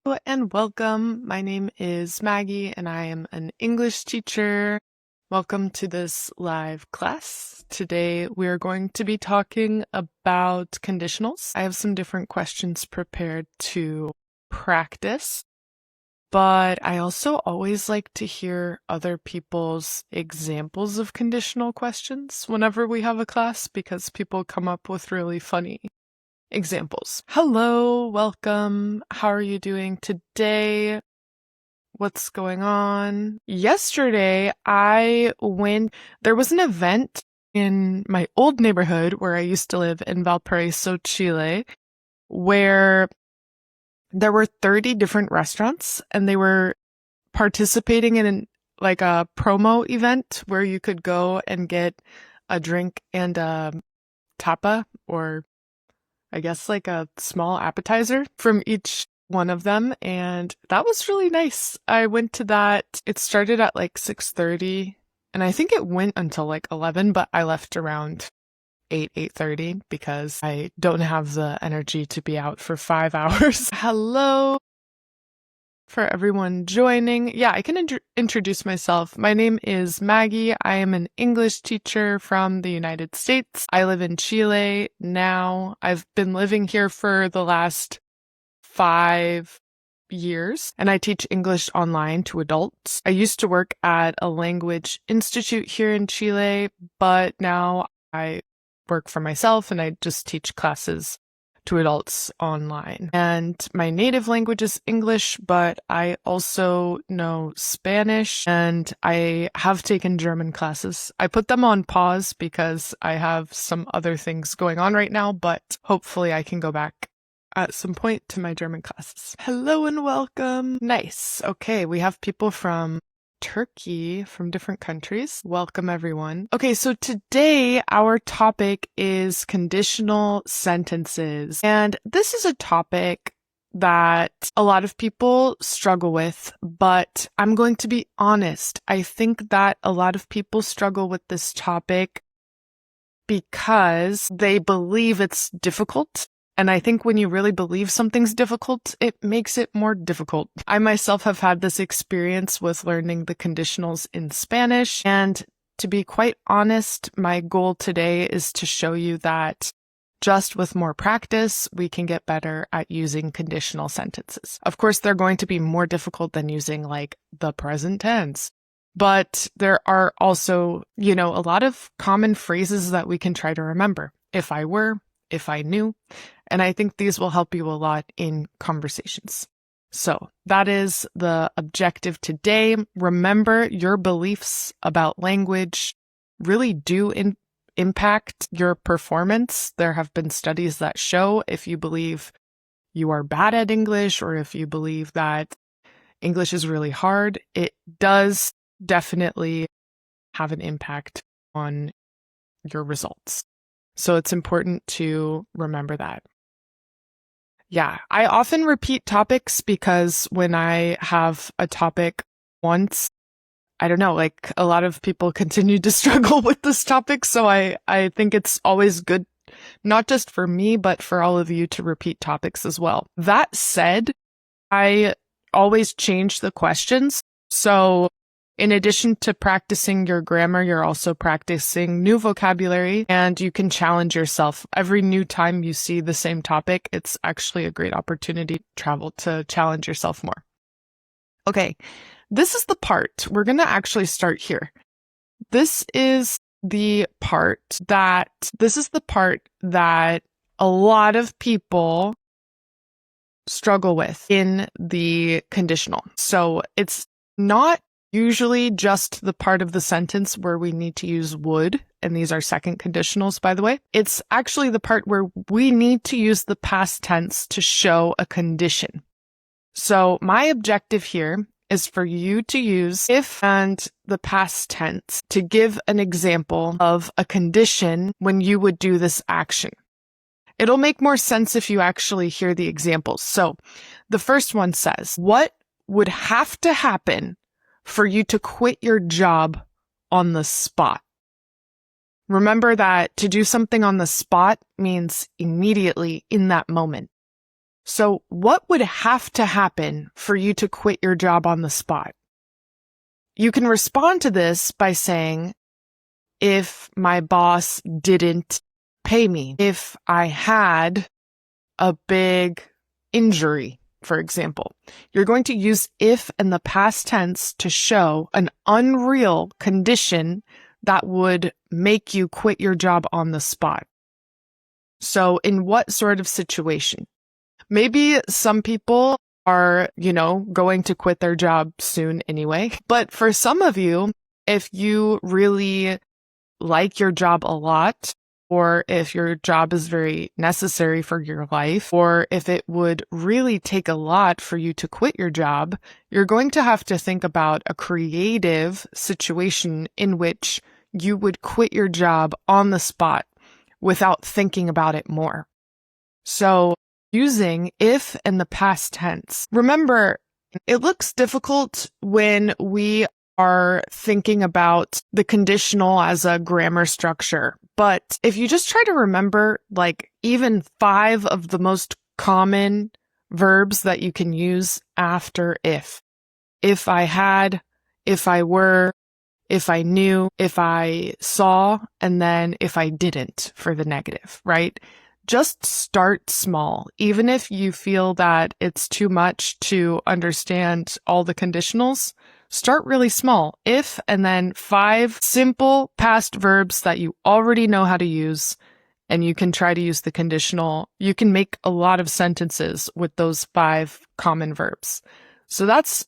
And welcome. My name is Maggie and I am an English teacher. Welcome to this live class. Today we are going to be talking about conditionals. I have some different questions prepared to practice, but I also always like to hear other people's examples of conditional questions whenever we have a class because people come up with really funny examples. Hello, welcome. How are you doing today? What's going on? Yesterday, there was an event in my old neighborhood where I used to live in Valparaiso, Chile, where there were 30 different restaurants and they were participating in a promo event where you could go and get a drink and a tapa, or I guess like a small appetizer from each one of them, and that was really nice. I went to that. It started at like 6:30 and I think it went until like 11, but I left around 8:30 because I don't have the energy to be out for 5 hours. Hello for everyone joining. Yeah, I can introduce myself. My name is Maggie. I am an English teacher from the United States. I live in Chile now. I've been living here for the last 5 years, and I teach English online to adults. I used to work at a language institute here in Chile, but now I work for myself and I just teach classes to adults online. And my native language is English, but I also know Spanish and I have taken German classes. I put them on pause because I have some other things going on right now, but hopefully I can go back at some point to my German classes. Hello and welcome. Nice. Okay, we have people from Turkey, from different countries. Welcome, everyone. Okay, so today our topic is conditional sentences. And this is a topic that a lot of people struggle with, but I'm going to be honest. I think that a lot of people struggle with this topic because they believe it's difficult. And I think when you really believe something's difficult, it makes it more difficult. I myself have had this experience with learning the conditionals in Spanish. And to be quite honest, my goal today is to show you that just with more practice, we can get better at using conditional sentences. Of course, they're going to be more difficult than using like the present tense. But there are also, a lot of common phrases that we can try to remember. If I were, if I knew. And I think these will help you a lot in conversations. So that is the objective today. Remember, your beliefs about language really do impact your performance. There have been studies that show if you believe you are bad at English or if you believe that English is really hard, it does definitely have an impact on your results. So it's important to remember that. Yeah, I often repeat topics because when I have a topic once, I don't know, like a lot of people continue to struggle with this topic. So I think it's always good, not just for me, but for all of you to repeat topics as well. That said, I always change the questions. So in addition to practicing your grammar, you're also practicing new vocabulary, and you can challenge yourself. Every new time you see the same topic, it's actually a great opportunity to challenge yourself more. Okay, this is the part. We're going to actually start here. This is the part that a lot of people struggle with in the conditional. So it's not usually just the part of the sentence where we need to use would, and these are second conditionals, by the way. It's actually the part where we need to use the past tense to show a condition. So my objective here is for you to use if and the past tense to give an example of a condition when you would do this action. It'll make more sense if you actually hear the examples. So the first one says, what would have to happen for you to quit your job on the spot? Remember that to do something on the spot means immediately in that moment. So what would have to happen for you to quit your job on the spot? You can respond to this by saying, if my boss didn't pay me, if I had a big injury, for example. You're going to use if in the past tense to show an unreal condition that would make you quit your job on the spot. So in what sort of situation? Maybe some people are, going to quit their job soon anyway. But for some of you, if you really like your job a lot, or if your job is very necessary for your life, or if it would really take a lot for you to quit your job, you're going to have to think about a creative situation in which you would quit your job on the spot without thinking about it more. So using if in the past tense. Remember, it looks difficult when we are thinking about the conditional as a grammar structure. But if you just try to remember, even 5 of the most common verbs that you can use after if I had, if I were, if I knew, if I saw, and then if I didn't for the negative, right? Just start small. Even if you feel that it's too much to understand all the conditionals, start really small. If, and then 5 simple past verbs that you already know how to use, and you can try to use the conditional. You can make a lot of sentences with those 5 common verbs. So that's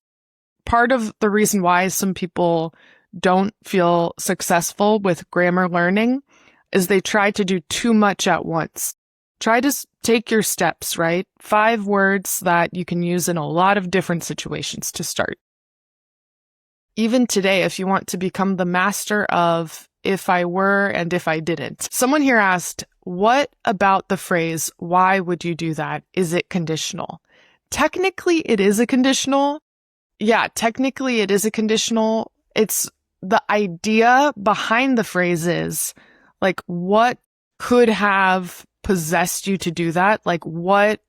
part of the reason why some people don't feel successful with grammar learning, is they try to do too much at once. Try to take your steps, right? 5 words that you can use in a lot of different situations to start. Even today, if you want to become the master of if I were and if I didn't. Someone here asked, what about the phrase, why would you do that? Is it conditional? Technically, it is a conditional. Yeah, technically it is a conditional. It's the idea behind the phrase is, what could have possessed you to do that? What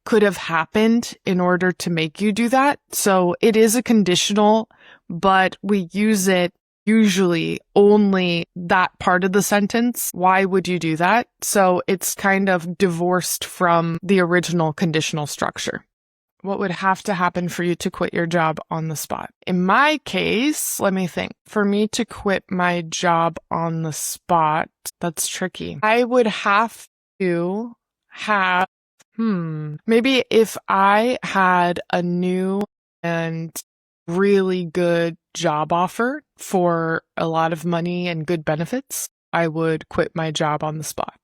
could have happened in order to make you do that? So it is a conditional, but we use it usually only that part of the sentence. Why would you do that? So it's kind of divorced from the original conditional structure. What would have to happen for you to quit your job on the spot? In my case, let me think. For me to quit my job on the spot, that's tricky. I would have to have, maybe if I had a new and really good job offer for a lot of money and good benefits, I would quit my job on the spot.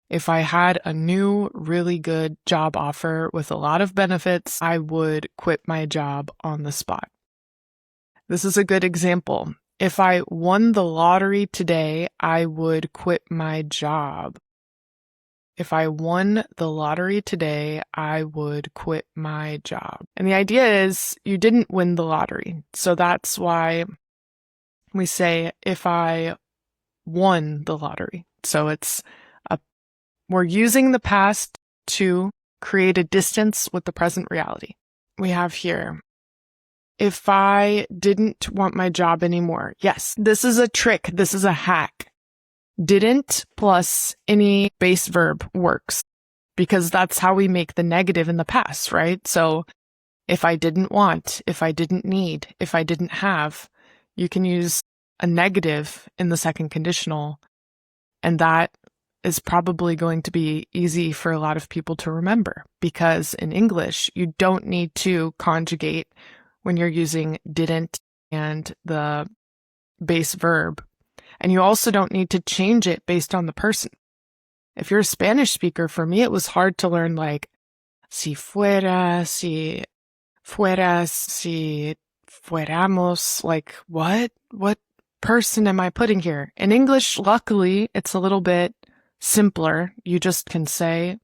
If I had a new, really good job offer with a lot of benefits, I would quit my job on the spot. This is a good example. If I won the lottery today, I would quit my job. If I won the lottery today, I would quit my job. And the idea is you didn't win the lottery. So that's why we say if I won the lottery. So we're using the past to create a distance with the present reality. We have here, if I didn't want my job anymore. Yes, this is a trick. This is a hack. Didn't plus any base verb works because that's how we make the negative in the past, right? So if I didn't want, if I didn't need, if I didn't have, you can use a negative in the second conditional, and that is probably going to be easy for a lot of people to remember because in English, you don't need to conjugate when you're using didn't and the base verb. And you also don't need to change it based on the person. If you're a Spanish speaker, for me, it was hard to learn si fuera, si fueras, si fuéramos, what person am I putting here? In English, luckily, it's a little bit simpler. You just can say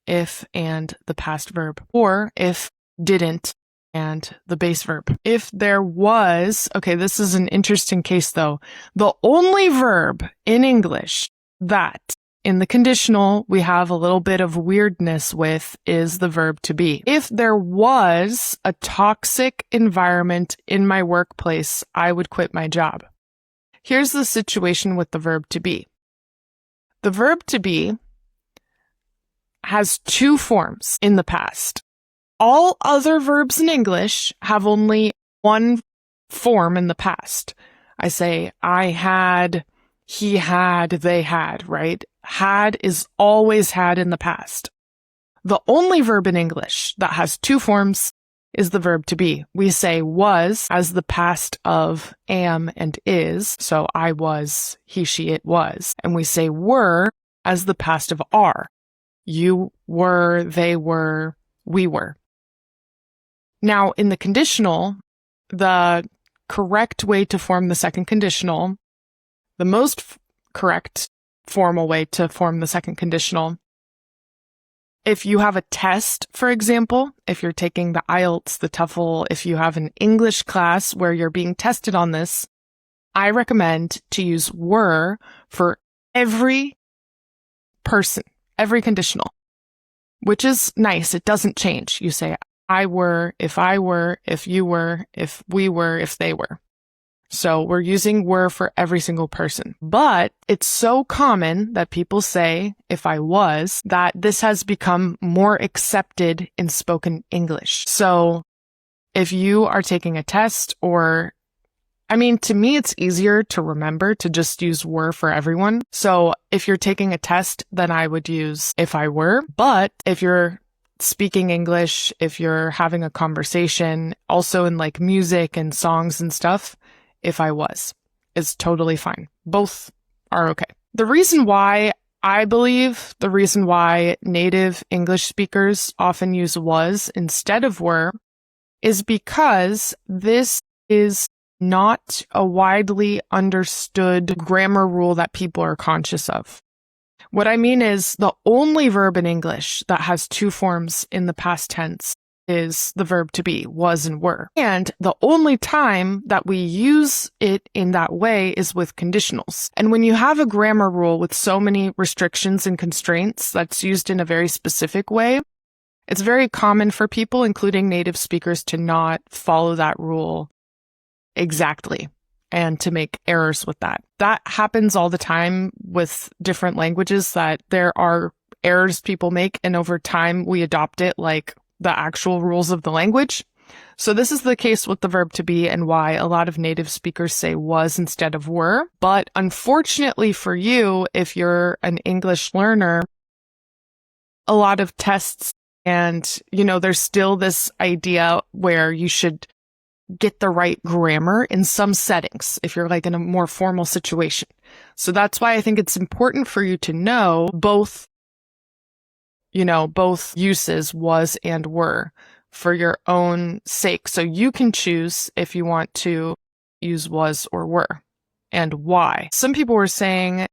if and the past verb, or if didn't and the base verb. If there was, okay, this is an interesting case though. The only verb in English that in the conditional we have a little bit of weirdness with is the verb to be. If there was a toxic environment in my workplace, I would quit my job. Here's the situation with the verb to be. The verb to be has two forms in the past. All other verbs in English have only one form in the past. I say, I had, he had, they had, right? Had is always had in the past. The only verb in English that has two forms is the verb to be. We say was as the past of am and is. So I was, he, she, it was. And we say were as the past of are. You were, they were, we were. Now, in the conditional, the correct way to form the second conditional, the most correct formal way to form the second conditional, if you have a test, for example, if you're taking the IELTS, the TOEFL, if you have an English class where you're being tested on this, I recommend to use were for every person, every conditional, which is nice. It doesn't change. You say, I were, if you were, if we were, if they were. So we're using were for every single person. But it's so common that people say, if I was, that this has become more accepted in spoken English. So if you are taking a test to me, it's easier to remember to just use were for everyone. So if you're taking a test, then I would use if I were. But if you're speaking English, if you're having a conversation, also in like music and songs and stuff, if I was is totally fine. Both are okay. The reason why native English speakers often use was instead of were is because this is not a widely understood grammar rule that people are conscious of. What I mean is the only verb in English that has two forms in the past tense is the verb to be, was and were. And the only time that we use it in that way is with conditionals. And when you have a grammar rule with so many restrictions and constraints that's used in a very specific way, it's very common for people, including native speakers, to not follow that rule exactly and to make errors with that. That happens all the time with different languages, that there are errors people make, and over time we adopt it like the actual rules of the language. So this is the case with the verb to be and why a lot of native speakers say was instead of were. But unfortunately for you, if you're an English learner, a lot of tests and, there's still this idea where you should get the right grammar in some settings if you're like in a more formal situation. So that's why I think it's important for you to know both uses, was and were, for your own sake. So you can choose if you want to use was or were and why. Some people were saying,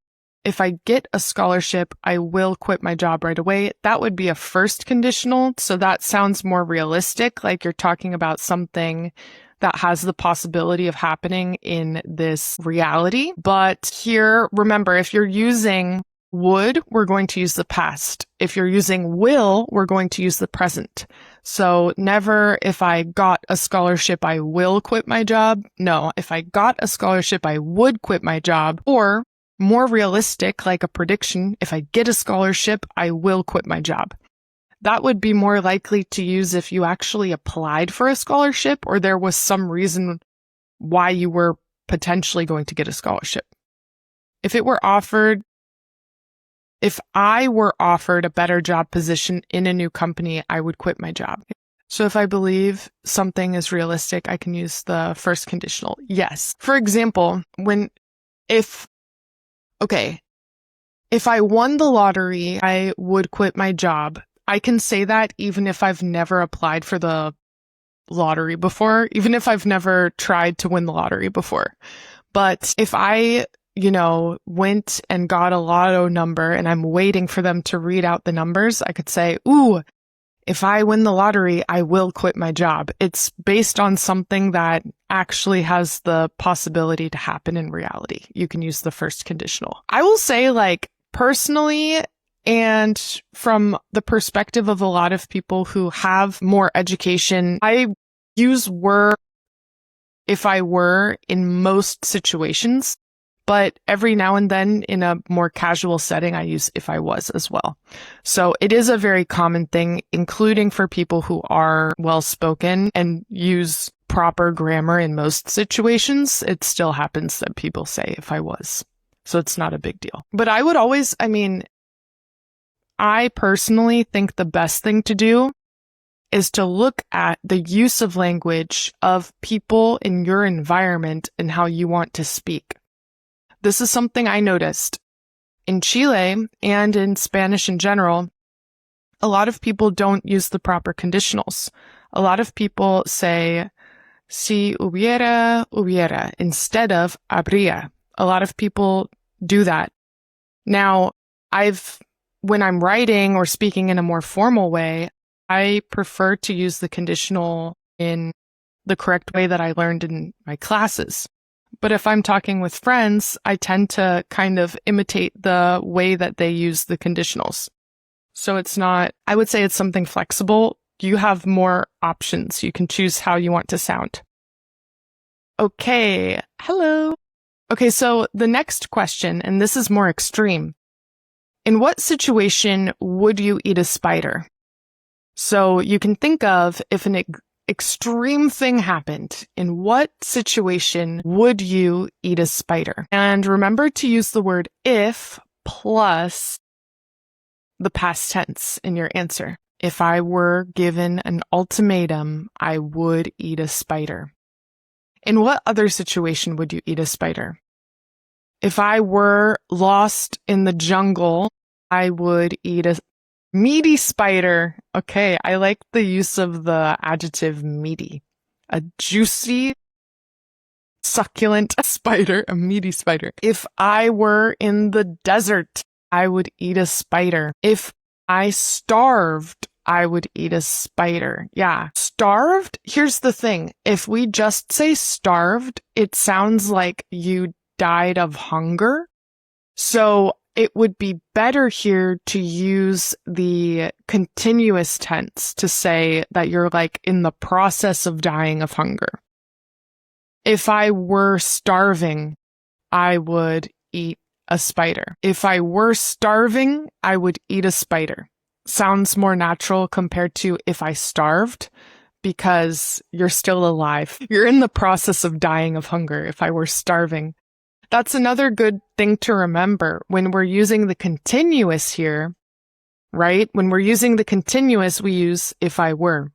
if I get a scholarship, I will quit my job right away. That would be a first conditional. So that sounds more realistic, like you're talking about something that has the possibility of happening in this reality. But here, remember, if you're using would, we're going to use the past. If you're using will, we're going to use the present. So never, if I got a scholarship, I will quit my job. No, if I got a scholarship, I would quit my job. Or more realistic, like a prediction, if I get a scholarship, I will quit my job. That would be more likely to use if you actually applied for a scholarship or there was some reason why you were potentially going to get a scholarship. If I were offered a better job position in a new company, I would quit my job. So if I believe something is realistic, I can use the first conditional. Yes. For example, if I won the lottery, I would quit my job. I can say that even if I've never applied for the lottery before, even if I've never tried to win the lottery before. But if I, went and got a lotto number and I'm waiting for them to read out the numbers, I could say, if I win the lottery, I will quit my job. It's based on something that actually has the possibility to happen in reality. You can use the first conditional. I will say, Personally, and from the perspective of a lot of people who have more education, I use were if I were in most situations, but every now and then in a more casual setting, I use if I was as well. So it is a very common thing, including for people who are well-spoken and use proper grammar in most situations. It still happens that people say if I was. So it's not a big deal. But I would always, I personally think the best thing to do is to look at the use of language of people in your environment and how you want to speak. This is something I noticed in Chile and in Spanish in general. A lot of people don't use the proper conditionals. A lot of people say si hubiera instead of habría. A lot of people do that. Now, when I'm writing or speaking in a more formal way, I prefer to use the conditional in the correct way that I learned in my classes. But if I'm talking with friends, I tend to kind of imitate the way that they use the conditionals. So I would say it's something flexible. You have more options. You can choose how you want to sound. Okay. Hello. Okay, so the next question, and this is more extreme. In what situation would you eat a spider? So you can think of if an extreme thing happened, in what situation would you eat a spider? And remember to use the word if plus the past tense in your answer. If I were given an ultimatum, I would eat a spider. In what other situation would you eat a spider? If I were lost in the jungle, I would eat a meaty spider. Okay, I like the use of the adjective meaty. A juicy, succulent spider, a meaty spider. If I were in the desert, I would eat a spider. If I starved, I would eat a spider. Yeah. Starved? Here's the thing. If we just say starved, it sounds like you died of hunger. So it would be better here to use the continuous tense to say that you're like in the process of dying of hunger. If I were starving, I would eat a spider. If I were starving, I would eat a spider. Sounds more natural compared to if I starved, because you're still alive. You're in the process of dying of hunger if I were starving. That's another good thing to remember when we're using the continuous here, right? When we're using the continuous, we use if I were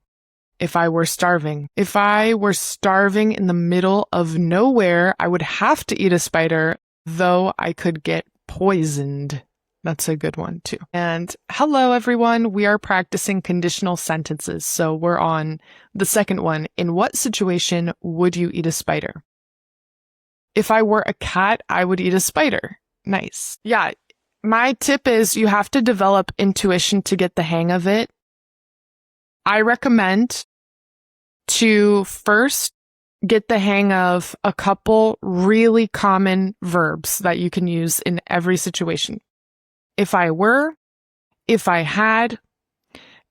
starving. If I were starving in the middle of nowhere, I would have to eat a spider, though I could get poisoned. That's a good one too. And hello, everyone. We are practicing conditional sentences. So we're on the second one. In what situation would you eat a spider? If I were a cat, I would eat a spider. Nice. Yeah. My tip is you have to develop intuition to get the hang of it. I recommend to first get the hang of a couple really common verbs that you can use in every situation. If I were, if I had,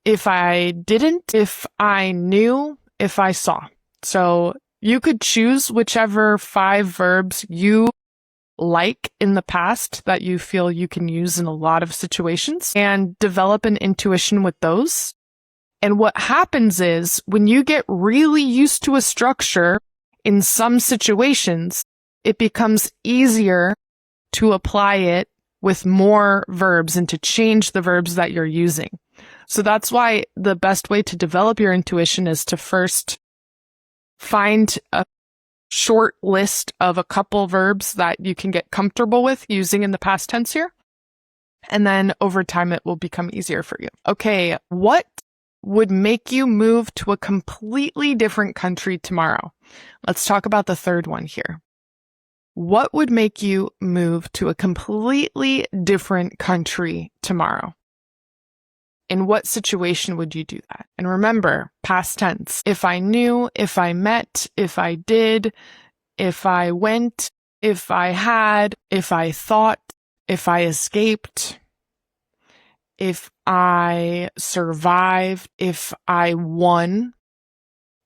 if I didn't, if I knew, if I saw. So you could choose whichever 5 verbs you like in the past that you feel you can use in a lot of situations and develop an intuition with those. And what happens is when you get really used to a structure in some situations, it becomes easier to apply it with more verbs and to change the verbs that you're using. So that's why the best way to develop your intuition is to first find a short list of a couple verbs that you can get comfortable with using in the past tense here. And then over time, it will become easier for you. Okay, what would make you move to a completely different country tomorrow? Let's talk about the third one here. What would make you move to a completely different country tomorrow? In what situation would you do that? And remember, past tense. If I knew, if I met, if I did, if I went, if I had, if I thought, if I escaped, if I survived, if I won,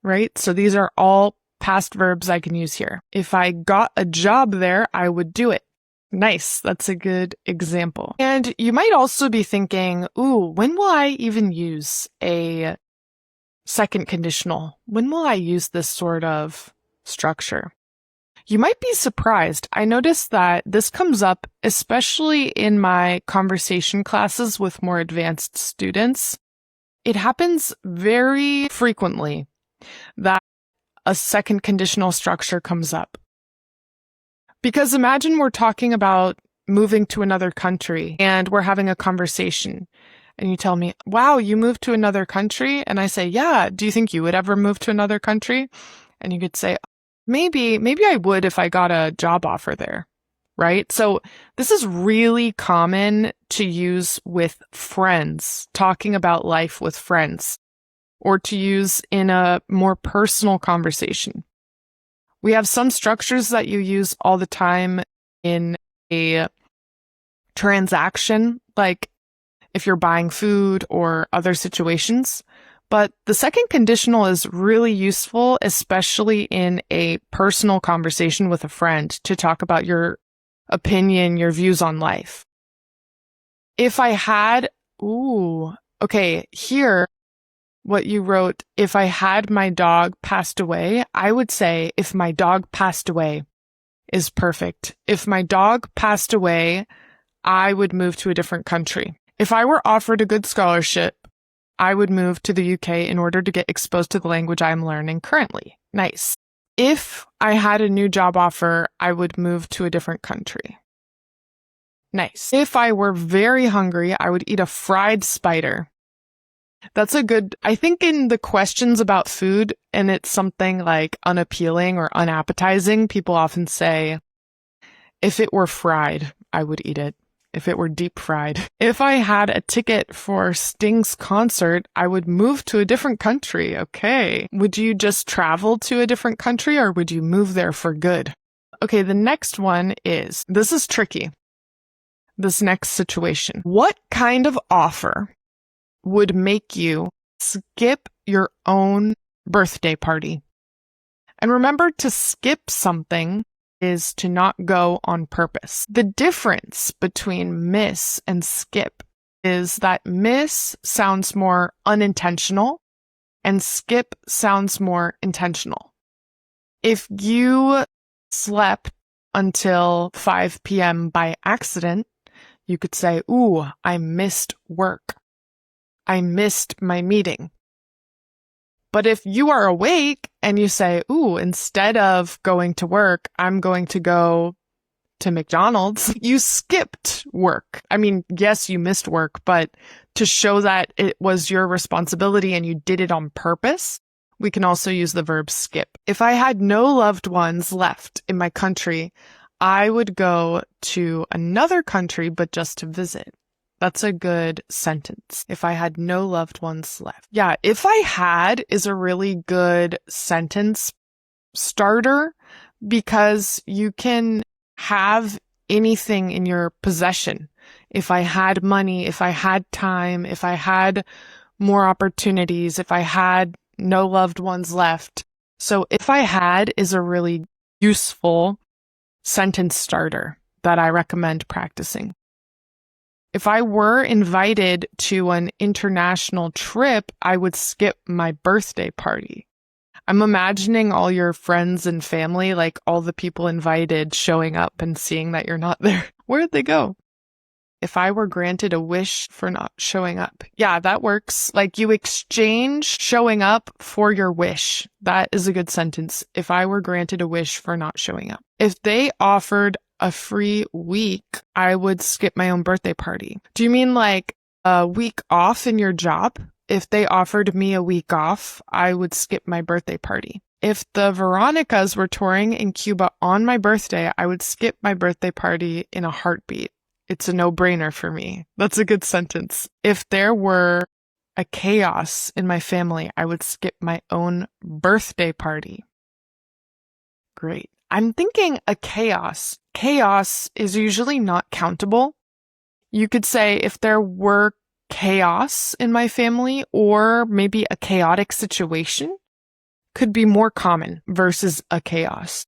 right? So these are all past verbs I can use here. If I got a job there, I would do it. Nice. That's a good example. And you might also be thinking, ooh, when will I even use a second conditional? When will I use this sort of structure? You might be surprised. I noticed that this comes up especially in my conversation classes with more advanced students. It happens very frequently that a second conditional structure comes up. Because imagine we're talking about moving to another country and we're having a conversation and you tell me, wow, you moved to another country? And I say, yeah, do you think you would ever move to another country? And you could say, maybe I would if I got a job offer there, right? So this is really common to use with friends, talking about life with friends, or to use in a more personal conversation. We have some structures that you use all the time in a transaction, like if you're buying food or other situations. But the second conditional is really useful, especially in a personal conversation with a friend, to talk about your opinion, your views on life. If I had, here, what you wrote, if I had my dog passed away, I would say if my dog passed away is perfect. If my dog passed away, I would move to a different country. If I were offered a good scholarship, I would move to the UK in order to get exposed to the language I'm learning currently. Nice. If I had a new job offer, I would move to a different country. Nice. If I were very hungry, I would eat a fried spider. That's a good, I think in the questions about food, and it's something like unappealing or unappetizing, people often say, if it were fried, I would eat it. If it were deep fried. If I had a ticket for Sting's concert, I would move to a different country. Okay. Would you just travel to a different country or would you move there for good? Okay, the next one is, this is tricky. This next situation. What kind of offer would make you skip your own birthday party? And remember, to skip something is to not go on purpose. The difference between miss and skip is that miss sounds more unintentional and skip sounds more intentional. If you slept until 5 p.m. by accident, you could say, ooh, I missed work. I missed my meeting. But if you are awake and you say, ooh, instead of going to work, I'm going to go to McDonald's, you skipped work. I mean, yes, you missed work, but to show that it was your responsibility and you did it on purpose, we can also use the verb skip. If I had no loved ones left in my country, I would go to another country, but just to visit. That's a good sentence. If I had no loved ones left. Yeah, if I had is a really good sentence starter because you can have anything in your possession. If I had money, if I had time, if I had more opportunities, if I had no loved ones left. So if I had is a really useful sentence starter that I recommend practicing. If I were invited to an international trip, I would skip my birthday party. I'm imagining all your friends and family, like all the people invited, showing up and seeing that you're not there. Where'd they go? If I were granted a wish for not showing up. Yeah, that works. Like you exchange showing up for your wish. That is a good sentence. If I were granted a wish for not showing up. If they offered a free week, I would skip my own birthday party. Do you mean like a week off in your job? If they offered me a week off, I would skip my birthday party. If the Veronicas were touring in Cuba on my birthday, I would skip my birthday party in a heartbeat. It's a no-brainer for me. That's a good sentence. If there were a chaos in my family, I would skip my own birthday party. Great. I'm thinking a chaos. Chaos is usually not countable. You could say if there were chaos in my family, or maybe a chaotic situation, could be more common versus a chaos.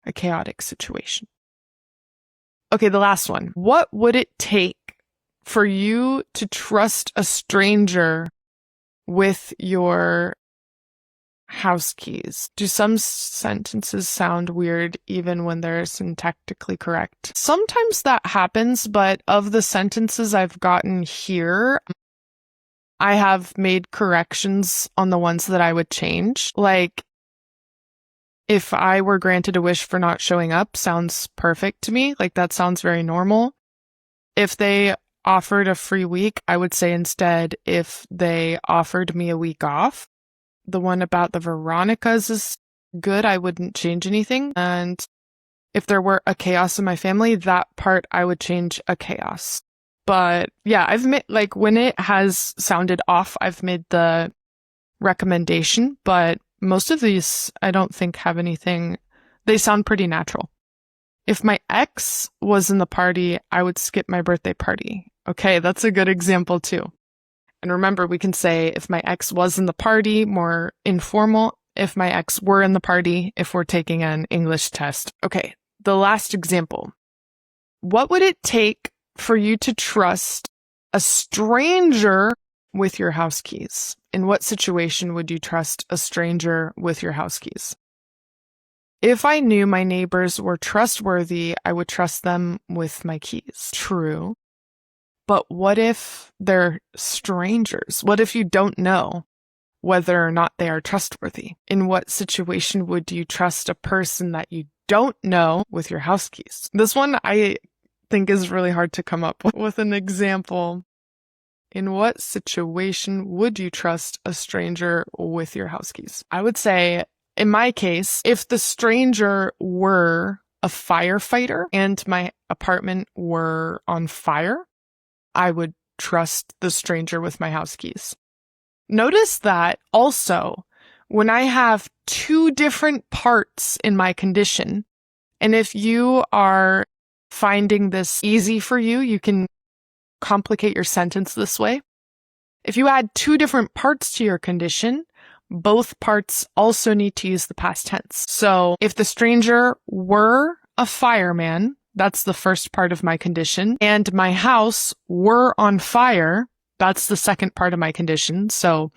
A chaotic situation. Okay, the last one. What would it take for you to trust a stranger with your house keys? Do some sentences sound weird even when they're syntactically correct? Sometimes that happens, but of the sentences I've gotten here, I have made corrections on the ones that I would change. Like, if I were granted a wish for not showing up, sounds perfect to me. Like, that sounds very normal. If they offered a free week, I would say instead, if they offered me a week off. The one about the Veronicas is good. I wouldn't change anything. And if there were a chaos in my family, that part I would change a chaos. But yeah, I've made, like, when it has sounded off, I've made the recommendation, but most of these I don't think have anything. They sound pretty natural. If my ex was in the party, I would skip my birthday party. Okay, that's a good example too. And remember, we can say if my ex was in the party, more informal. If my ex were in the party, if we're taking an English test. Okay, the last example. What would it take for you to trust a stranger with your house keys? In what situation would you trust a stranger with your house keys? If I knew my neighbors were trustworthy, I would trust them with my keys. True. But what if they're strangers? What if you don't know whether or not they are trustworthy? In what situation would you trust a person that you don't know with your house keys? This one I think is really hard to come up with an example. In what situation would you trust a stranger with your house keys? I would say, in my case, if the stranger were a firefighter and my apartment were on fire, I would trust the stranger with my house keys. Notice that also when I have two different parts in my condition, and if you are finding this easy for you, you can complicate your sentence this way. If you add two different parts to your condition, both parts also need to use the past tense. So if the stranger were a fireman, that's the first part of my condition, and my house were on fire, that's the second part of my condition. So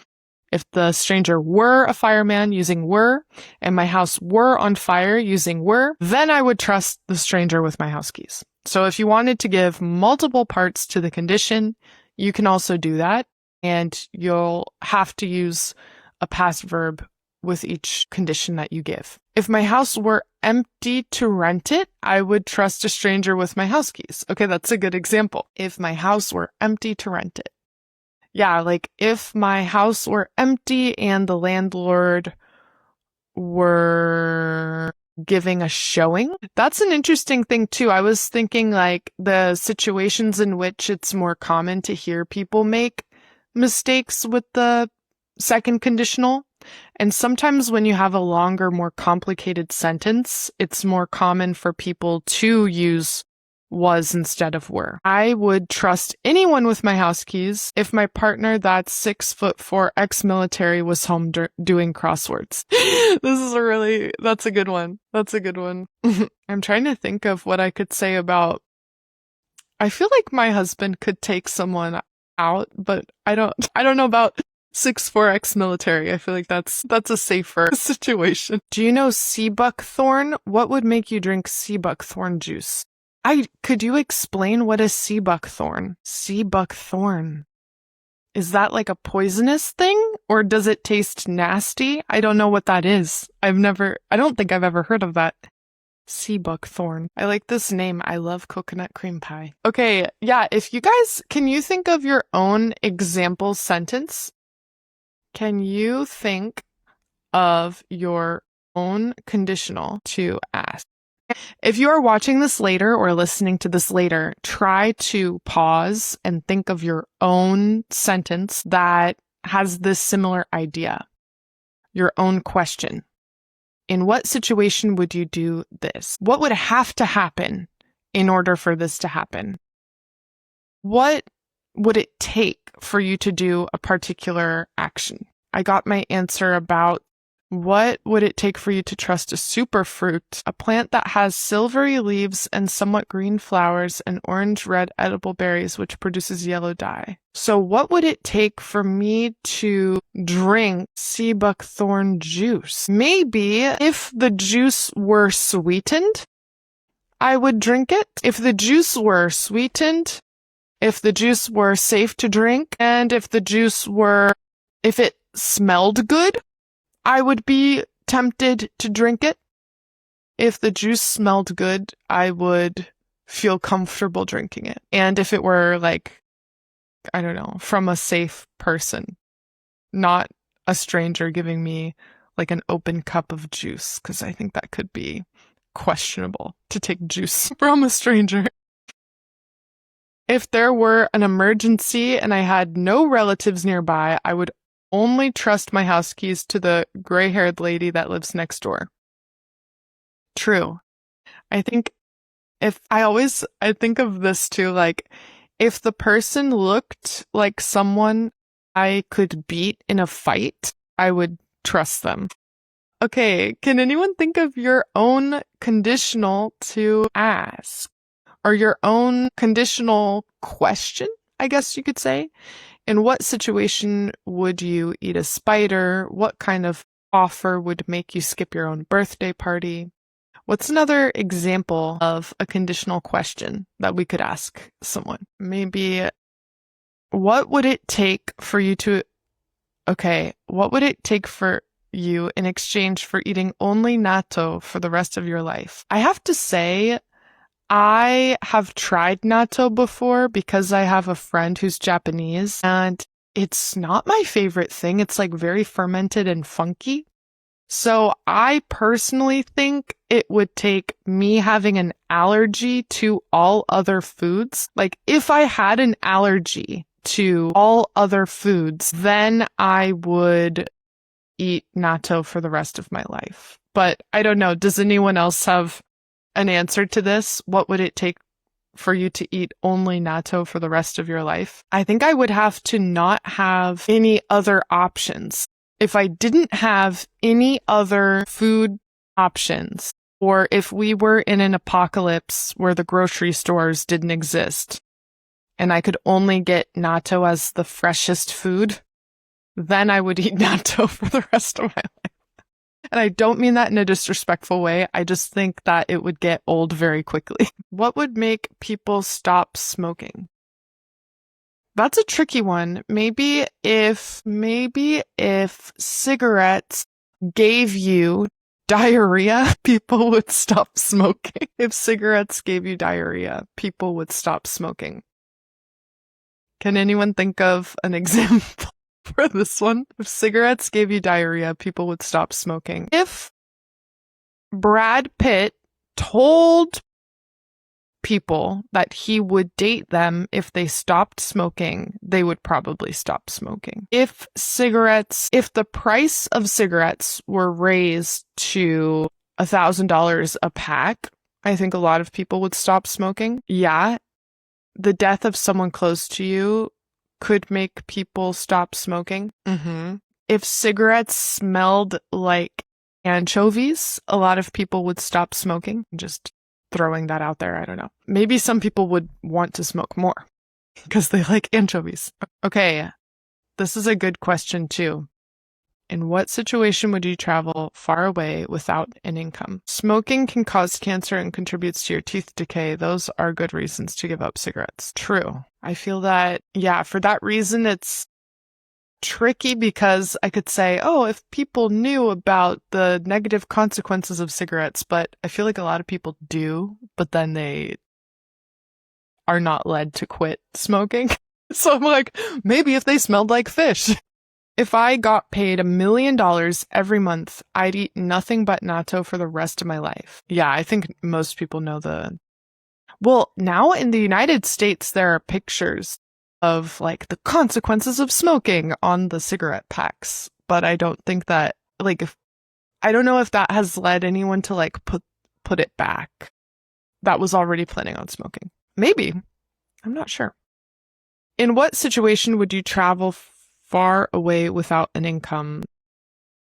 if the stranger were a fireman using were, and my house were on fire using were, then I would trust the stranger with my house keys. So if you wanted to give multiple parts to the condition, you can also do that, and you'll have to use a past verb with each condition that you give. If my house were empty to rent it, I would trust a stranger with my house keys. Okay, that's a good example. If my house were empty to rent it. Yeah, like if my house were empty and the landlord were giving a showing. That's an interesting thing too. I was thinking like the situations in which it's more common to hear people make mistakes with the second conditional. And sometimes when you have a longer, more complicated sentence, it's more common for people to use was instead of were. I would trust anyone with my house keys if my partner that's 6'4" ex-military was home doing crosswords. That's a good one. That's a good one. I'm trying to think of what I could say about, I feel like my husband could take someone out, but I don't know about 6'4" ex-military. I feel like that's a safer situation. Do you know sea buckthorn? What would make you drink sea buckthorn juice? Could you explain what is sea buckthorn? Sea buckthorn. Is that like a poisonous thing? Or does it taste nasty? I don't know what that is. I don't think I've ever heard of that. Sea buckthorn. I like this name. I love coconut cream pie. Okay, yeah, can you think of your own example sentence? Can you think of your own conditional to ask? If you are watching this later or listening to this later, try to pause and think of your own sentence that has this similar idea, your own question. In what situation would you do this? What would have to happen in order for this to happen? What would it take for you to do a particular action? I got my answer about what would it take for you to trust a superfruit, a plant that has silvery leaves and somewhat green flowers and orange-red edible berries, which produces yellow dye. So what would it take for me to drink sea buckthorn juice? Maybe if the juice were sweetened, I would drink it. If the juice were sweetened, if the juice were safe to drink, and if it smelled good, I would be tempted to drink it. If the juice smelled good, I would feel comfortable drinking it. And if it were like, I don't know, from a safe person, not a stranger giving me like an open cup of juice, because I think that could be questionable to take juice from a stranger. If there were an emergency and I had no relatives nearby, I would only trust my house keys to the gray-haired lady that lives next door. True. I think I think of this too, like, if the person looked like someone I could beat in a fight, I would trust them. Okay, can anyone think of your own conditional to ask? Or your own conditional question, I guess you could say? In what situation would you eat a spider? What kind of offer would make you skip your own birthday party? What's another example of a conditional question that we could ask someone? Maybe, what would it take for you in exchange for eating only natto for the rest of your life? I have to say, I have tried natto before because I have a friend who's Japanese, and it's not my favorite thing. It's like very fermented and funky. So I personally think it would take me having an allergy to all other foods. Like if I had an allergy to all other foods, then I would eat natto for the rest of my life. But I don't know. Does anyone else have an answer to this? What would it take for you to eat only natto for the rest of your life? I think I would have to not have any other options. If I didn't have any other food options, or if we were in an apocalypse where the grocery stores didn't exist, and I could only get natto as the freshest food, then I would eat natto for the rest of my life. And I don't mean that in a disrespectful way. I just think that it would get old very quickly. What would make people stop smoking? That's a tricky one. Maybe if cigarettes gave you diarrhea, people would stop smoking. If cigarettes gave you diarrhea, people would stop smoking. Can anyone think of an example for this one? If cigarettes gave you diarrhea, people would stop smoking. If Brad Pitt told people that he would date them if they stopped smoking, they would probably stop smoking. If the price of cigarettes were raised to $1,000 a pack, I think a lot of people would stop smoking. Yeah, the death of someone close to you could make people stop smoking. If cigarettes smelled like anchovies, a lot of people would stop smoking. Just throwing that out there, I don't know. Maybe some people would want to smoke more because they like anchovies. Okay, this is a good question too. In what situation would you travel far away without an income? Smoking can cause cancer and contributes to your teeth decay. Those are good reasons to give up cigarettes. True. I feel that, yeah, for that reason, it's tricky because I could say, oh, if people knew about the negative consequences of cigarettes, but I feel like a lot of people do, but then they are not led to quit smoking. So I'm like, maybe if they smelled like fish. If I got paid $1 million every month, I'd eat nothing but natto for the rest of my life. Yeah, I think most people know well, now in the United States, there are pictures of like the consequences of smoking on the cigarette packs. But I don't think that, like, I don't know if that has led anyone to like put it back. That was already planning on smoking. Maybe. I'm not sure. In what situation would you travel far away without an income?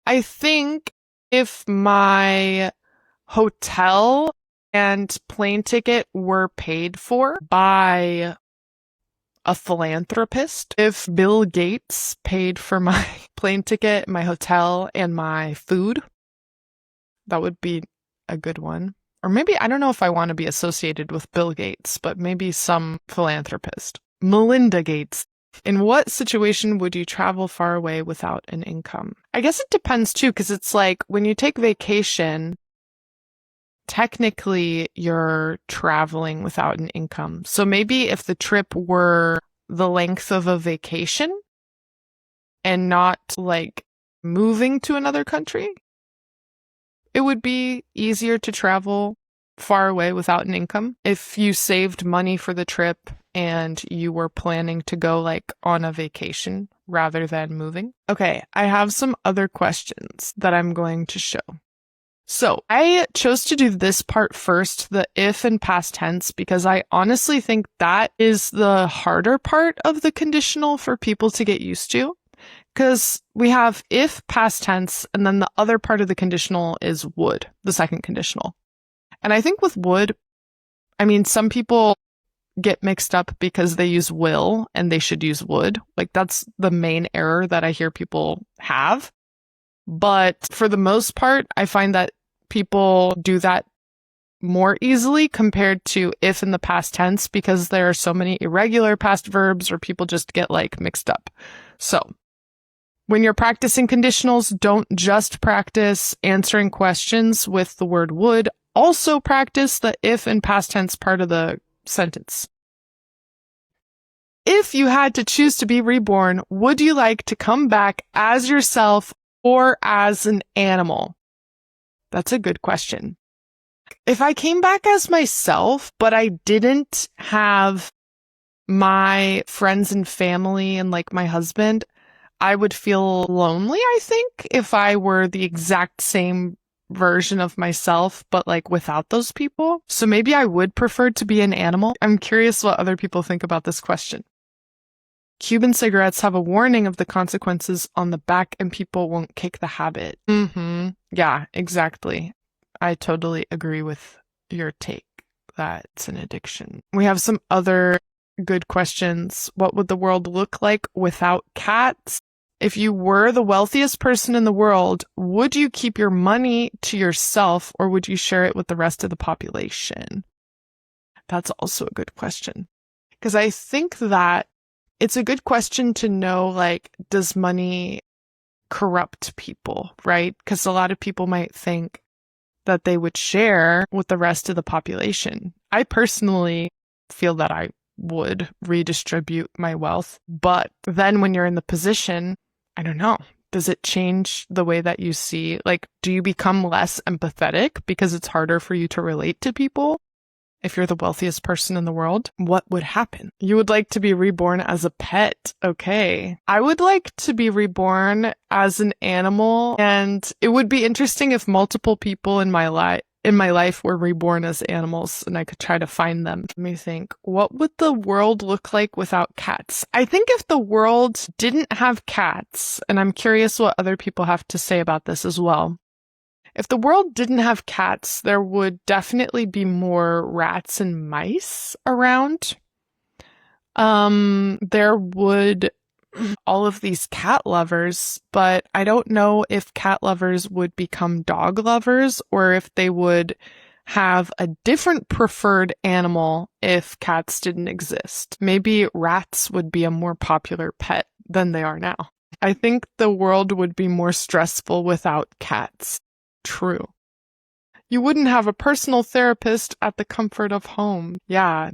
I think if my hotel and plane ticket were paid for by a philanthropist, if Bill Gates paid for my plane ticket, my hotel, and my food, that would be a good one. Or maybe, I don't know if I want to be associated with Bill Gates, but maybe some philanthropist. Melinda Gates. In what situation would you travel far away without an income? I guess it depends too, because it's like when you take vacation, technically you're traveling without an income. So maybe if the trip were the length of a vacation and not like moving to another country, it would be easier to travel far away without an income. If you saved money for the trip and you were planning to go like on a vacation rather than moving. Okay, I have some other questions that I'm going to show. So I chose to do this part first, the if and past tense, because I honestly think that is the harder part of the conditional for people to get used to. Because we have if past tense, and then the other part of the conditional is would, the second conditional. And I think with would, I mean, some people get mixed up because they use will and they should use would. Like that's the main error that I hear people have. But for the most part, I find that people do that more easily compared to if in the past tense because there are so many irregular past verbs or people just get like mixed up. So when you're practicing conditionals, don't just practice answering questions with the word would. Also practice the if and past tense part of the sentence. If you had to choose to be reborn, would you like to come back as yourself or as an animal? That's a good question. If I came back as myself, but I didn't have my friends and family and like my husband, I would feel lonely, I think, if I were the exact same version of myself, but like without those people. So maybe I would prefer to be an animal. I'm curious what other people think about this question. Cuban cigarettes have a warning of the consequences on the back and people won't kick the habit. Yeah, exactly. I totally agree with your take that it's an addiction. We have some other good questions. What would the world look like without cats? If you were the wealthiest person in the world, would you keep your money to yourself or would you share it with the rest of the population? That's also a good question. Because I think that it's a good question to know, like, does money corrupt people, right? Because a lot of people might think that they would share with the rest of the population. I personally feel that I would redistribute my wealth. But then when you're in the position, I don't know, does it change the way that you see, like, do you become less empathetic because it's harder for you to relate to people? If you're the wealthiest person in the world, what would happen? You would like to be reborn as a pet. Okay. I would like to be reborn as an animal, and it would be interesting if multiple people in my life were reborn as animals and I could try to find them. Let me think. What would the world look like without cats? I think if the world didn't have cats, and I'm curious what other people have to say about this as well. If the world didn't have cats, there would definitely be more rats and mice around. There would all of these cat lovers, but I don't know if cat lovers would become dog lovers or if they would have a different preferred animal if cats didn't exist. Maybe rats would be a more popular pet than they are now. I think the world would be more stressful without cats. True. You wouldn't have a personal therapist at the comfort of home. Yeah.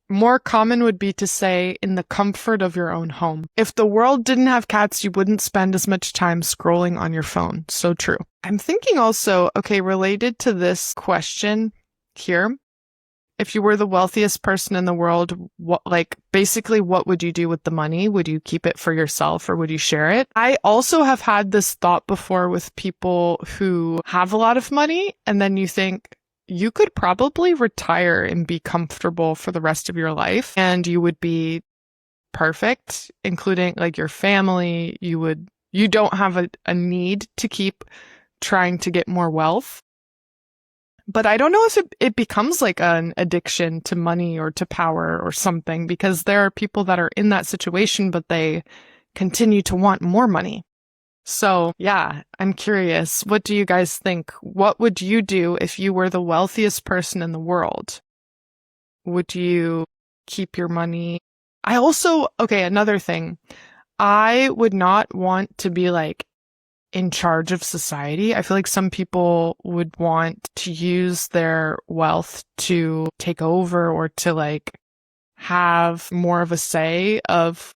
More common would be to say in the comfort of your own home. If the world didn't have cats, you wouldn't spend as much time scrolling on your phone. So true. I'm thinking also, okay, related to this question here, If you were the wealthiest person in the world, basically what would you do with the money? Would you keep it for yourself or would you share it? I also have had this thought before with people who have a lot of money, and then you think you could probably retire and be comfortable for the rest of your life, and you would be perfect, including like your family. You don't have a need to keep trying to get more wealth. But I don't know if it becomes like an addiction to money or to power or something, because there are people that are in that situation, but they continue to want more money. So yeah, I'm curious. What do you guys think? What would you do if you were the wealthiest person in the world? Would you keep your money? Another thing. I would not want to be like in charge of society. I feel like some people would want to use their wealth to take over or to like have more of a say of,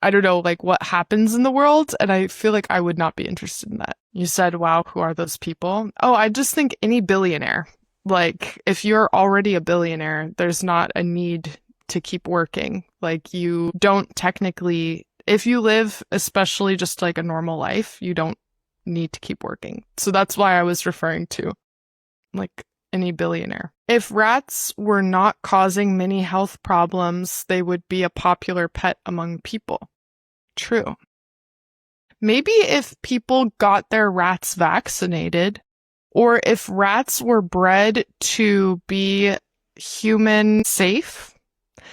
I don't know, like what happens in the world. And I feel like I would not be interested in that. You said, wow, who are those people? Oh, I just think any billionaire. Like if you're already a billionaire, there's not a need to keep working. Like you don't technically, if you live, especially just like a normal life, you don't need to keep working. So that's why I was referring to like any billionaire. If rats were not causing many health problems, they would be a popular pet among people. True. Maybe if people got their rats vaccinated, or if rats were bred to be human safe.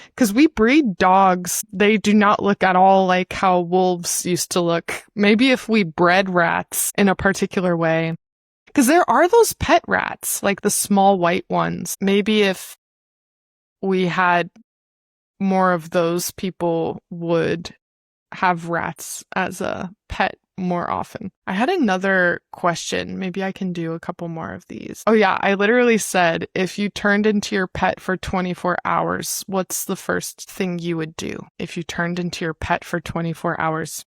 Because we breed dogs, they do not look at all like how wolves used to look. Maybe if we bred rats in a particular way. Because there are those pet rats, like the small white ones. Maybe if we had more of those, people would have rats as a pet more often. I had another question. Maybe I can do a couple more of these. Oh yeah, I literally said, if you turned into your pet for 24 hours, what's the first thing you would do if you turned into your pet for 24 hours?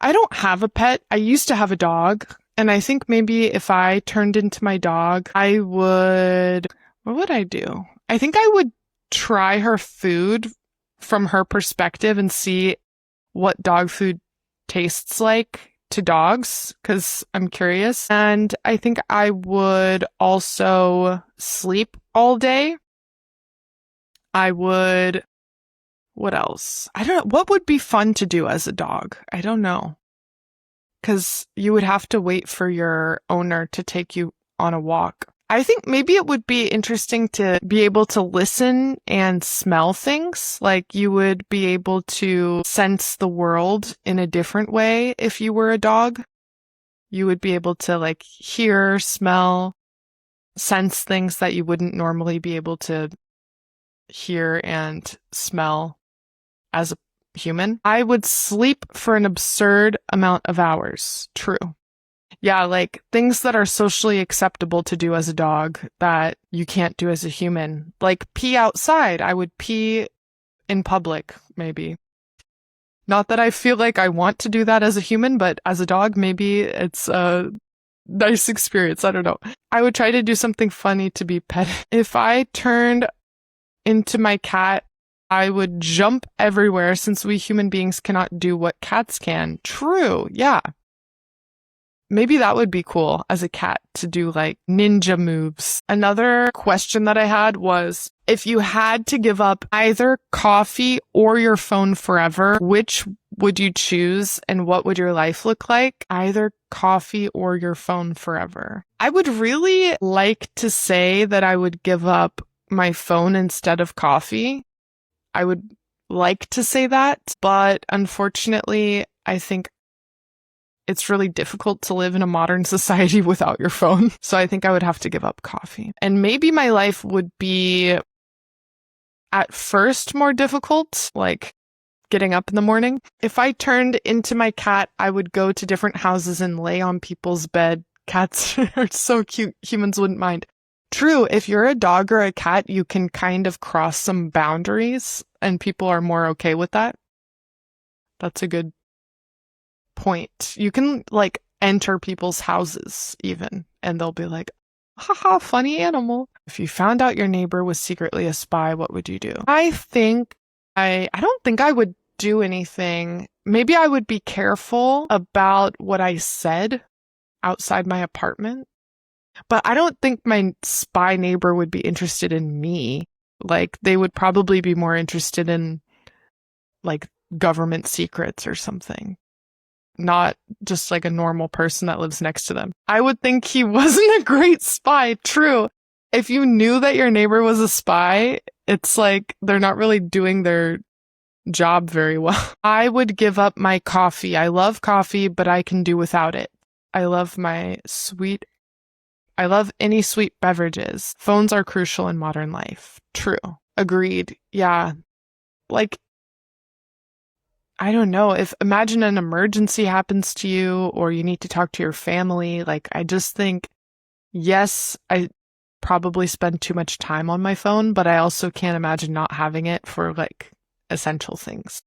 I don't have a pet. I used to have a dog, and I think maybe if I turned into my dog, what would I do? I think I would try her food from her perspective and see what dog food tastes like to dogs, because I'm curious. And I think I would also sleep all day. What else? I don't know. What would be fun to do as a dog? I don't know. Because you would have to wait for your owner to take you on a walk. I think maybe it would be interesting to be able to listen and smell things. Like you would be able to sense the world in a different way if you were a dog. You would be able to like hear, smell, sense things that you wouldn't normally be able to hear and smell as a human. I would sleep for an absurd amount of hours. True. Yeah, like things that are socially acceptable to do as a dog that you can't do as a human. Like pee outside. I would pee in public, maybe. Not that I feel like I want to do that as a human, but as a dog, maybe it's a nice experience. I don't know. I would try to do something funny to be petted. If I turned into my cat, I would jump everywhere since we human beings cannot do what cats can. True, yeah. Maybe that would be cool as a cat to do like ninja moves. Another question that I had was, if you had to give up either coffee or your phone forever, which would you choose and what would your life look like? Either coffee or your phone forever. I would really like to say that I would give up my phone instead of coffee. I would like to say that, but unfortunately, I think it's really difficult to live in a modern society without your phone. So I think I would have to give up coffee. And maybe my life would be at first more difficult, like getting up in the morning. If I turned into my cat, I would go to different houses and lay on people's bed. Cats are so cute. Humans wouldn't mind. True, if you're a dog or a cat, you can kind of cross some boundaries and people are more okay with that. That's a good point. You can like enter people's houses even, and they'll be like, Haha, funny animal. If you found out your neighbor was secretly a spy, what would you do? I don't think I would do anything. Maybe I would be careful about what I said outside my apartment. But I don't think my spy neighbor would be interested in me. Like, they would probably be more interested in, like, government secrets or something, not just like a normal person that lives next to them. I would think he wasn't a great spy. True. If you knew that your neighbor was a spy, it's like they're not really doing their job very well. I would give up my coffee. I love coffee, but I can do without it. I love any sweet beverages. Phones are crucial in modern life. True. Agreed. Yeah. Like, I don't know, if imagine an emergency happens to you or you need to talk to your family. Like, I just think, yes, I probably spend too much time on my phone, but I also can't imagine not having it for like essential things.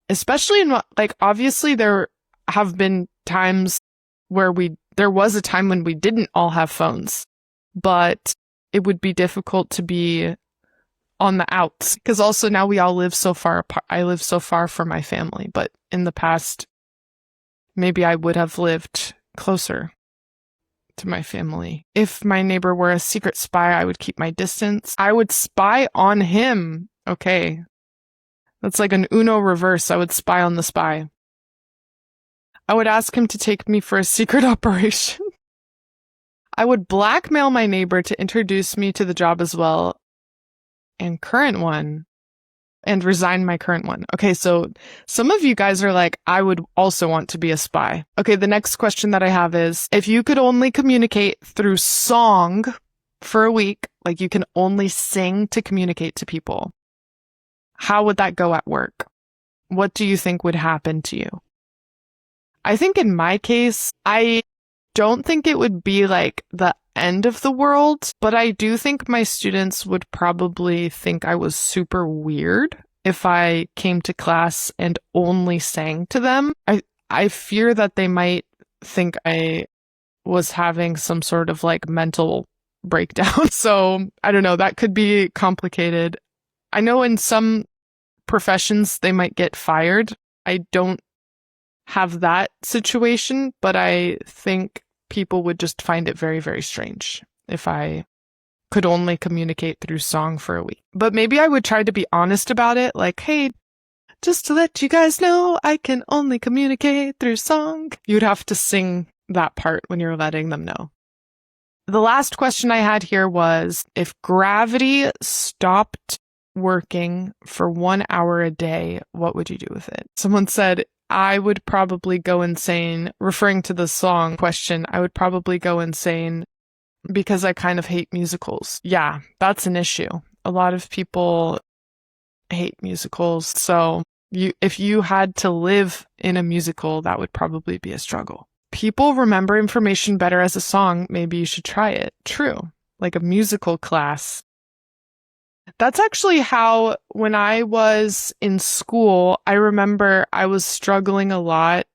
Especially in like, obviously there have been times where there was a time when we didn't all have phones, but it would be difficult to be on the outs because also now we all live so far apart. I live so far from my family, but in the past, maybe I would have lived closer to my family. If my neighbor were a secret spy, I would keep my distance. I would spy on him. Okay. That's like an Uno reverse. I would spy on the spy. I would ask him to take me for a secret operation. I would blackmail my neighbor to introduce me to the job as well and resign my current one. Okay, so some of you guys are like, I would also want to be a spy. Okay, the next question that I have is, if you could only communicate through song for a week, like you can only sing to communicate to people, how would that go at work? What do you think would happen to you? I think in my case, I don't think it would be like the end of the world, but I do think my students would probably think I was super weird if I came to class and only sang to them. I fear that they might think I was having some sort of like mental breakdown. So I don't know, that could be complicated. I know in some professions they might get fired. I don't have that situation, but I think people would just find it very, very strange if I could only communicate through song for a week. But maybe I would try to be honest about it, like, hey, just to let you guys know, I can only communicate through song. You'd have to sing that part when you're letting them know. The last question I had here was, if gravity stopped working for 1 hour a day, what would you do with it? Someone said, I would probably go insane. Referring to the song question, I would probably go insane because I kind of hate musicals. Yeah, that's an issue. A lot of people hate musicals. So if you had to live in a musical, that would probably be a struggle. People remember information better as a song. Maybe you should try it. True. Like a musical class. That's actually how, when I was in school, I remember I was struggling a lot.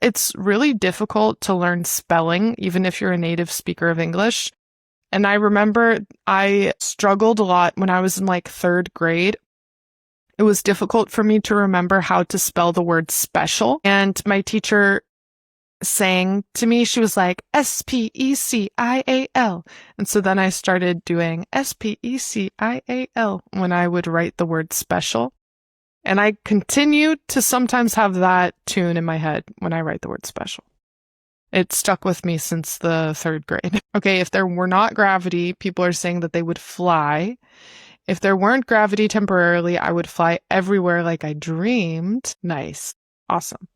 It's really difficult to learn spelling, even if you're a native speaker of English. And I remember I struggled a lot when I was in like 3rd grade. It was difficult for me to remember how to spell the word special. And my teacher sang to me, she was like, S-P-E-C-I-A-L. And so then I started doing S-P-E-C-I-A-L when I would write the word special. And I continue to sometimes have that tune in my head when I write the word special. It stuck with me since the 3rd grade. Okay, if there were not gravity, people are saying that they would fly. If there weren't gravity temporarily, I would fly everywhere like I dreamed. Nice. Awesome.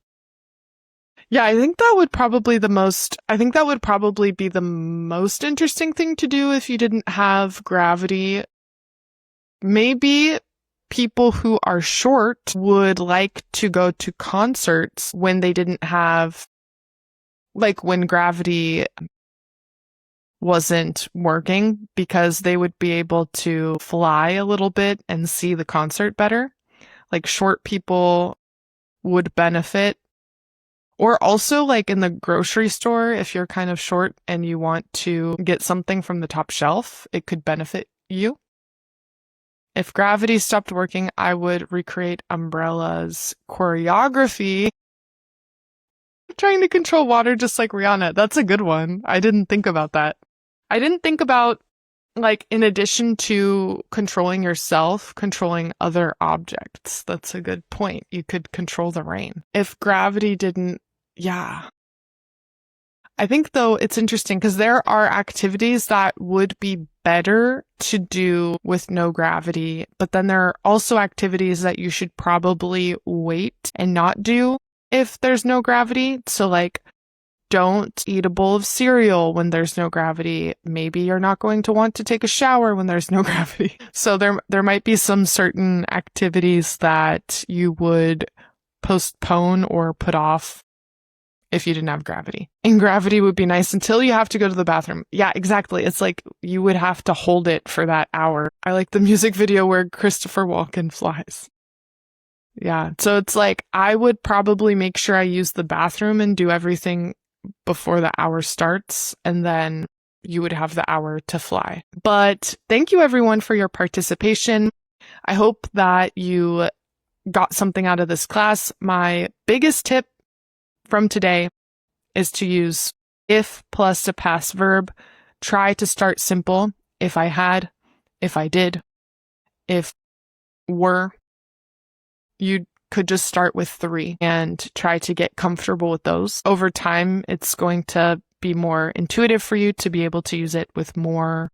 Yeah, I think that would probably be the most interesting thing to do if you didn't have gravity. Maybe people who are short would like to go to concerts when they didn't have, like when gravity wasn't working, because they would be able to fly a little bit and see the concert better. Like short people would benefit. Or also like in the grocery store, if you're kind of short and you want to get something from the top shelf, it could benefit you. If gravity stopped working, I would recreate Umbrella's choreography. Trying to control water just like Rihanna. That's a good one. I didn't think about that. I didn't think about, like, in addition to controlling yourself, controlling other objects. That's a good point. You could control the rain. If gravity didn't, yeah. I think, though, it's interesting because there are activities that would be better to do with no gravity, but then there are also activities that you should probably wait and not do if there's no gravity. So, like, don't eat a bowl of cereal when there's no gravity. Maybe you're not going to want to take a shower when there's no gravity. So there might be some certain activities that you would postpone or put off if you didn't have gravity. And gravity would be nice until you have to go to the bathroom. Yeah, exactly. It's like you would have to hold it for that hour. I like the music video where Christopher Walken flies. Yeah, so it's like I would probably make sure I use the bathroom and do everything before the hour starts, and then you would have the hour to fly. But thank you everyone for your participation. I hope that you got something out of this class. My biggest tip from today is to use if plus a past verb. Try to start simple. If I had, if I did, if were. You could just start with 3 and try to get comfortable with those. Over time, it's going to be more intuitive for you to be able to use it with more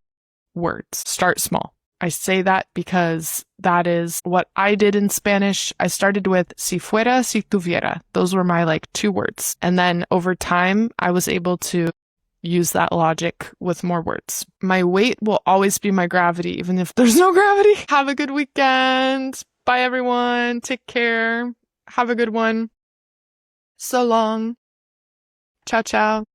words. Start small. I say that because that is what I did in Spanish. I started with si fuera, si tuviera. Those were my 2 words. And then over time, I was able to use that logic with more words. My weight will always be my gravity, even if there's no gravity. Have a good weekend. Bye, everyone. Take care. Have a good one. So long. Ciao, ciao.